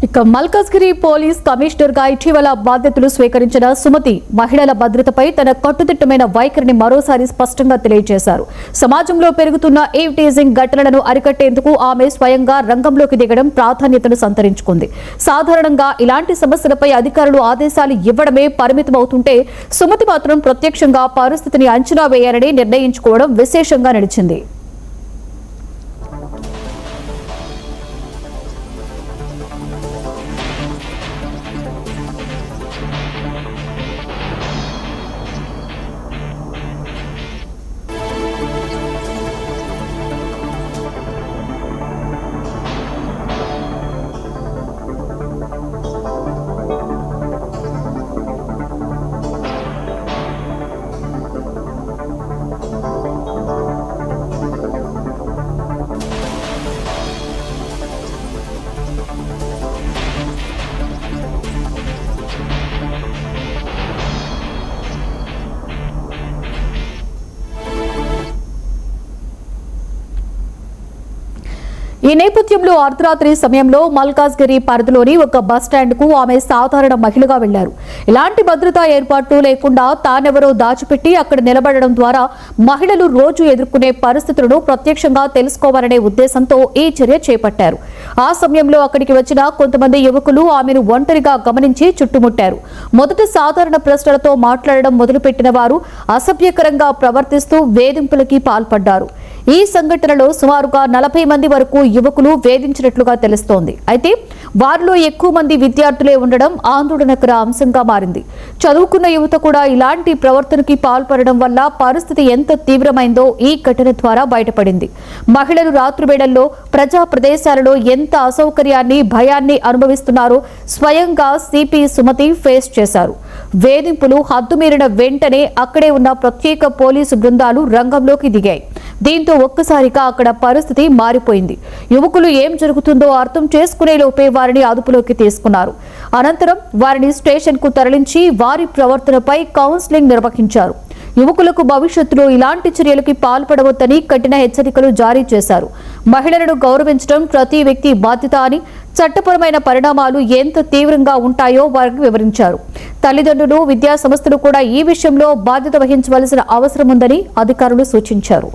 ఇక Malkajgiri police commissioner గా ఇటీవల బాధ్యతలు స్వీకరించిన సుమతి మహిళల భద్రతపై తన కట్టుదిట్టమైన వైఖరిని మరోసారి స్పష్టంగా తెలియజేశారు. సమాజంలో పెరుగుతున్న ఈవ్ టీజింగ్ ఘటనలను అరికట్టేందుకు ఆమె స్వయంగా రంగంలోకి దిగడం ప్రాధాన్యతను సంతరించుకుంది. సాధారణంగా ఇలాంటి సమస్యలపై అధికారులు ఆదేశాలు ఇవ్వడమే పరిమితమవుతుంటే సుమతి మాత్రం ప్రత్యక్షంగా పరిస్థితిని అంచనా వేయాలని నిర్ణయించుకోవడం విశేషంగా నిలిచింది. ఈ నేపథ్యంలో అర్ధరాత్రి సమయంలో మల్కాజ్గిరి పరిధిలోని ఒక బస్టాండ్ కు ఆమె సాధారణ మహిళగా వెళ్లారు. ఇలాంటి భద్రతా ఏర్పాట్లు లేకుండా తానెవరో దాచిపెట్టి అక్కడ నిలబడడం ద్వారా మహిళలు రోజు ఎదుర్కొనే పరిస్థితులను ప్రత్యక్షంగా తెలుసుకోవాలనే ఉద్దేశంతో ఈ చర్య చేపట్టారు. ఆ సమయంలో అక్కడికి వచ్చిన కొంతమంది యువకులు ఆమెను ఒంటరిగా గమనించి చుట్టుముట్టారు. మొదట సాధారణ ప్రశ్నలతో మాట్లాడడం మొదలుపెట్టిన వారు అసభ్యకరంగా ప్రవర్తిస్తూ వేధింపులకి పాల్పడ్డారు. ఈ సంఘటనలో సుమారుగా 40 మంది వరకు యువకులు వేధించినట్లుగా తెలుస్తోంది. అయితే వారిలో ఎక్కువ మంది విద్యార్థులే ఉండడం ఆందోళనకర అంశంగా మారింది. చదువుకున్న యువత కూడా ఇలాంటి ప్రవర్తనకి పాల్పడడం వల్ల పరిస్థితి ఎంత తీవ్రమైందో ఈ ఘటన ద్వారా బయటపడింది. మహిళలు రాత్రివేళల్లో ప్రజా ప్రదేశాలలో ఎంత అసౌకర్యాన్ని భయాన్ని అనుభవిస్తున్నారో స్వయంగా సిపి సుమతి ఫేస్ చేశారు. వేధింపులు హద్దుమీరిన వెంటనే అక్కడే ఉన్న ప్రత్యేక పోలీసు బృందాలు రంగంలోకి దిగాయి. దీంతో ఒక్కసారిగా అక్కడ పరిస్థితి మారిపోయింది. యువకులు ఏం జరుగుతుందో అర్థం చేసుకునే లోపే వారిని అదుపులోకి తీసుకున్నారు. అనంతరం వారిని స్టేషన్ కు తరలించి వారి ప్రవర్తనపై కౌన్సిలింగ్ నిర్వహించారు. యువకులకు భవిష్యత్తులో ఇలాంటి చర్యలకి పాల్పడవద్దని కఠిన హెచ్చరికలు జారీ చేశారు. మహిళలను గౌరవించడం ప్రతి వ్యక్తి బాధ్యత అని, చట్టపరమైన పరిణామాలు ఎంత తీవ్రంగా ఉంటాయో వారికి వివరించారు. తల్లిదండ్రులు, విద్యా సంస్థలు కూడా ఈ విషయంలో బాధ్యత వహించవలసిన అవసరం ఉందని అధికారులు సూచించారు.